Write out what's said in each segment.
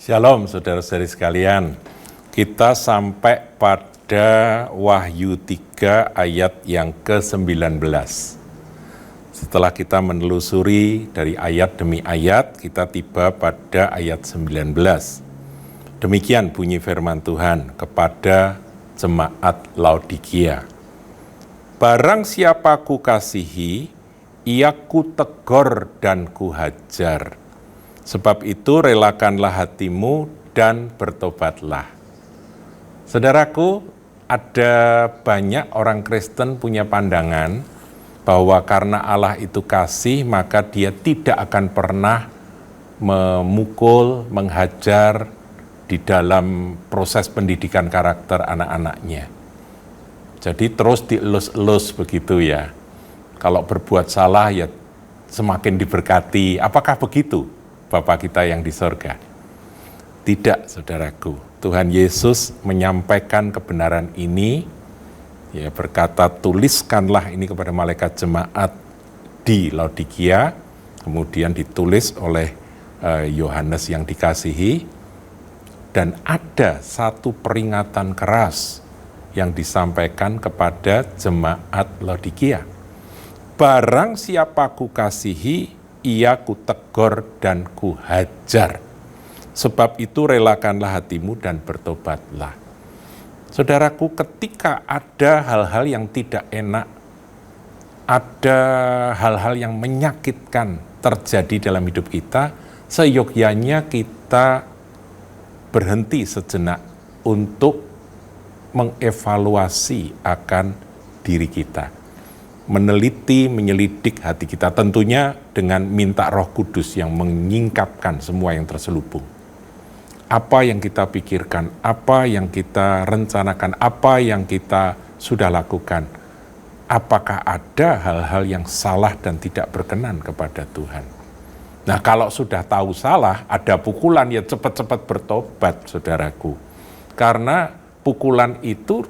Shalom saudara-saudari sekalian, kita sampai pada Wahyu 3 ayat yang ke-19. Setelah kita menelusuri dari ayat demi ayat, kita tiba pada ayat 19. Demikian bunyi firman Tuhan kepada jemaat Laodikia. Barang siapa kukasihi, ia kutegur dan kuhajar. Sebab itu relakanlah hatimu dan bertobatlah. Saudaraku, ada banyak orang Kristen punya pandangan bahwa karena Allah itu kasih, maka dia tidak akan pernah memukul, menghajar di dalam proses pendidikan karakter anak-anaknya. Jadi terus dielus-elus begitu ya. Kalau berbuat salah ya semakin diberkati. Apakah begitu Bapa kita yang di sorga? Tidak, saudaraku. Tuhan Yesus menyampaikan kebenaran ini, ya berkata, tuliskanlah ini kepada malaikat jemaat di Laodikia, kemudian ditulis oleh Yohanes yang dikasihi, dan ada satu peringatan keras yang disampaikan kepada jemaat Laodikia. Barang siapa kukasihi, ia kutegur dan kuhajar. Sebab itu relakanlah hatimu dan bertobatlah. Saudaraku, ketika ada hal-hal yang tidak enak, ada hal-hal yang menyakitkan terjadi dalam hidup kita, seyogyanya kita berhenti sejenak untuk mengevaluasi akan diri kita. Meneliti, menyelidik hati kita, tentunya dengan minta Roh Kudus yang menyingkapkan semua yang terselubung. Apa yang kita pikirkan, apa yang kita rencanakan, apa yang kita sudah lakukan, apakah ada hal-hal yang salah dan tidak berkenan kepada Tuhan. Nah, kalau sudah tahu salah, ada pukulan, ya cepat-cepat bertobat, saudaraku. Karena pukulan itu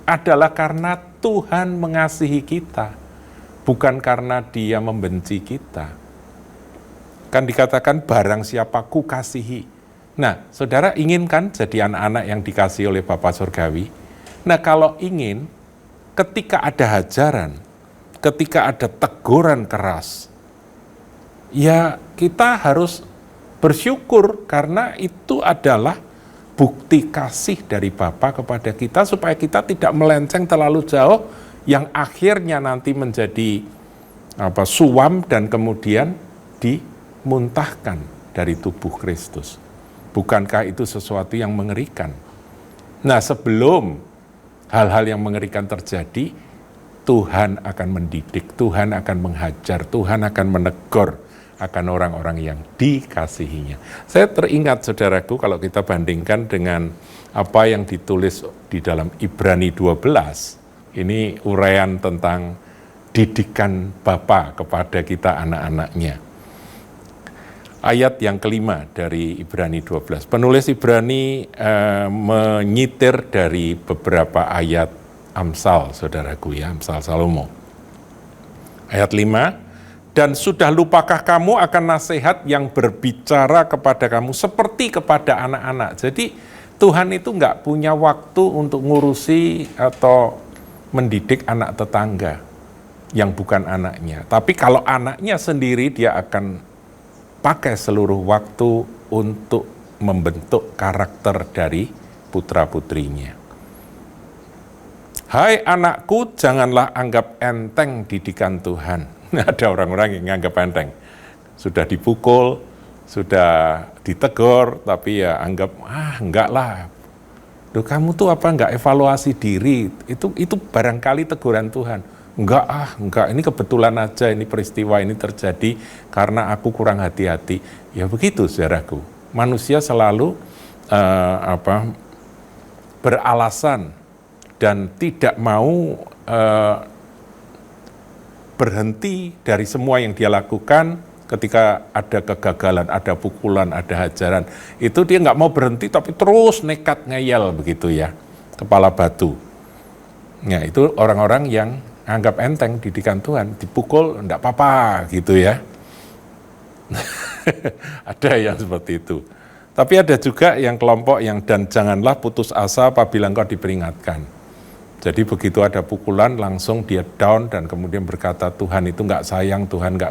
adalah karena Tuhan mengasihi kita, bukan karena Dia membenci kita. Kan dikatakan barang siapa kukasihi. Nah, saudara inginkan jadi anak-anak yang dikasihi oleh Bapa Surgawi? Nah, kalau ingin, ketika ada hajaran, ketika ada teguran keras, ya kita harus bersyukur karena itu adalah bukti kasih dari Bapa kepada kita supaya kita tidak melenceng terlalu jauh yang akhirnya nanti menjadi suam dan kemudian dimuntahkan dari tubuh Kristus. Bukankah itu sesuatu yang mengerikan? Nah, sebelum hal-hal yang mengerikan terjadi, Tuhan akan mendidik, Tuhan akan menghajar, Tuhan akan menegur akan orang-orang yang dikasihinya. Saya teringat, saudaraku, kalau kita bandingkan dengan apa yang ditulis di dalam Ibrani 12, ini uraian tentang didikan Bapa kepada kita anak-anaknya. Ayat yang kelima dari Ibrani 12. Penulis Ibrani menyitir dari beberapa ayat Amsal, saudaraku ya, Amsal Salomo. Ayat 5, dan sudah lupakah kamu akan nasihat yang berbicara kepada kamu seperti kepada anak-anak. Jadi Tuhan itu nggak punya waktu untuk ngurusi atau mendidik anak tetangga yang bukan anaknya. Tapi kalau anaknya sendiri, dia akan pakai seluruh waktu untuk membentuk karakter dari putra-putrinya. Hai anakku, janganlah anggap enteng didikan Tuhan. Ada orang-orang yang nganggap enteng. Sudah dipukul, sudah ditegur, tapi ya anggap, enggak lah. Loh, kamu tuh apa enggak evaluasi diri? Itu barangkali teguran Tuhan. Enggak, ini kebetulan aja, ini peristiwa ini terjadi karena aku kurang hati-hati. Ya begitu, saudaraku. Manusia selalu beralasan dan tidak mau berhenti dari semua yang dia lakukan. Ketika ada kegagalan, ada pukulan, ada hajaran, itu dia nggak mau berhenti tapi terus nekat ngeyel begitu ya, kepala batu. Nah, itu orang-orang yang anggap enteng didikan Tuhan, dipukul enggak apa-apa gitu ya. Ada yang seperti itu. Tapi ada juga yang kelompok yang dan janganlah putus asa apabila engkau diperingatkan. Jadi begitu ada pukulan langsung dia down dan kemudian berkata Tuhan itu nggak sayang, Tuhan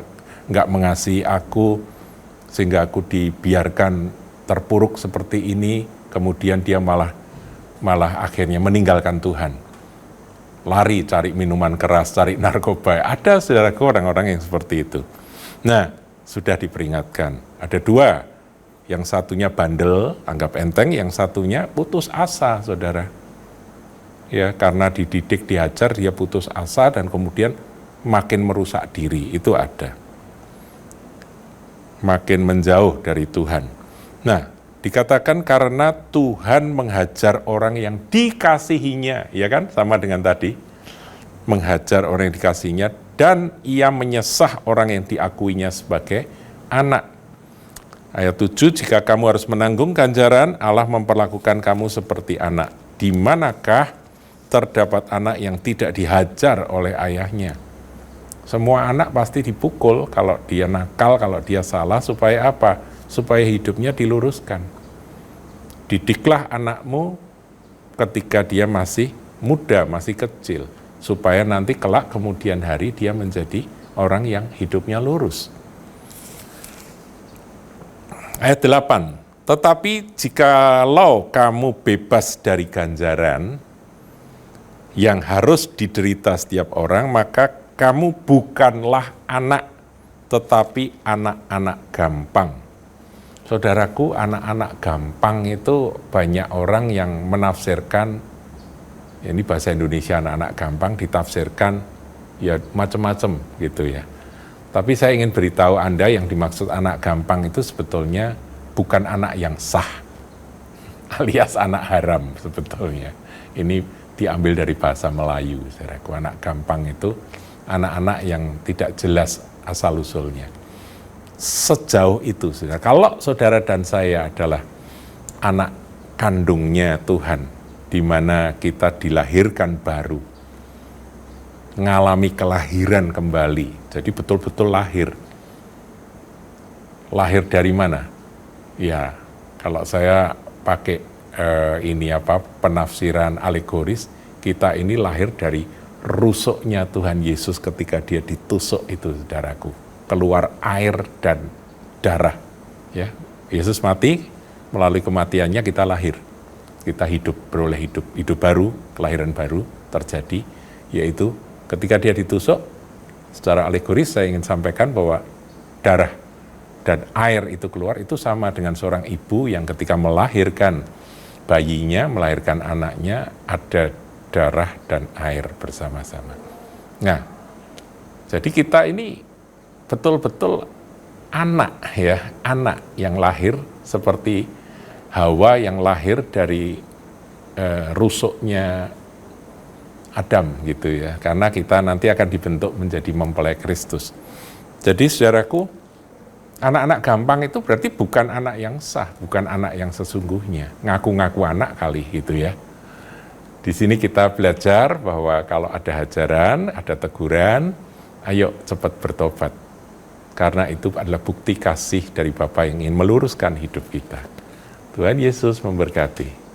nggak mengasihi aku sehingga aku dibiarkan terpuruk seperti ini. Kemudian dia malah akhirnya meninggalkan Tuhan. Lari cari minuman keras, cari narkoba. Ada saudaraku orang-orang yang seperti itu. Nah, sudah diperingatkan. Ada dua, yang satunya bandel, anggap enteng, yang satunya putus asa, saudara. Ya, karena dididik, diajar, dia putus asa dan kemudian makin merusak diri, itu ada. Makin menjauh dari Tuhan. Nah, dikatakan karena Tuhan menghajar orang yang dikasihinya, ya kan? Sama dengan tadi, menghajar orang yang dikasihinya, dan ia menyesah orang yang diakuinya sebagai anak. Ayat 7, jika kamu harus menanggung ganjaran, Allah memperlakukan kamu seperti anak. Di manakah terdapat anak yang tidak dihajar oleh ayahnya? Semua anak pasti dipukul kalau dia nakal, kalau dia salah, supaya apa? Supaya hidupnya diluruskan. Didiklah anakmu ketika dia masih muda, masih kecil, supaya nanti kelak kemudian hari dia menjadi orang yang hidupnya lurus. Ayat 8, tetapi jikalau kamu bebas dari ganjaran yang harus diderita setiap orang, maka kamu bukanlah anak, tetapi anak-anak gampang. Saudaraku, anak-anak gampang itu banyak orang yang menafsirkan, ini bahasa Indonesia anak-anak gampang ditafsirkan ya macam-macam gitu ya. Tapi saya ingin beritahu Anda yang dimaksud anak gampang itu sebetulnya bukan anak yang sah, alias anak haram sebetulnya. Ini diambil dari bahasa Melayu, saudaraku. Anak gampang itu anak-anak yang tidak jelas asal-usulnya. Sejauh itu, saudara. Kalau saudara dan saya adalah anak kandungnya Tuhan, di mana kita dilahirkan baru, ngalami kelahiran kembali, jadi betul-betul lahir. Lahir dari mana? Ya, kalau saya pakai penafsiran alegoris, kita ini lahir dari rusuknya Tuhan Yesus ketika dia ditusuk itu, saudaraku. Keluar air dan darah. Ya, Yesus mati, melalui kematiannya kita lahir. Kita hidup, beroleh hidup baru, kelahiran baru terjadi, yaitu ketika dia ditusuk, secara alegoris saya ingin sampaikan bahwa darah dan air itu keluar, itu sama dengan seorang ibu yang ketika melahirkan bayinya, melahirkan anaknya, ada darah dan air bersama-sama. Nah, jadi kita ini betul-betul anak ya, anak yang lahir seperti Hawa yang lahir dari rusuknya Adam gitu ya, karena kita nanti akan dibentuk menjadi mempelai Kristus. Jadi saudaraku, anak-anak gampang itu berarti bukan anak yang sah, bukan anak yang sesungguhnya, ngaku-ngaku anak kali gitu ya. Di sini kita belajar bahwa kalau ada hajaran, ada teguran, ayo cepat bertobat. Karena itu adalah bukti kasih dari Bapa yang ingin meluruskan hidup kita. Tuhan Yesus memberkati.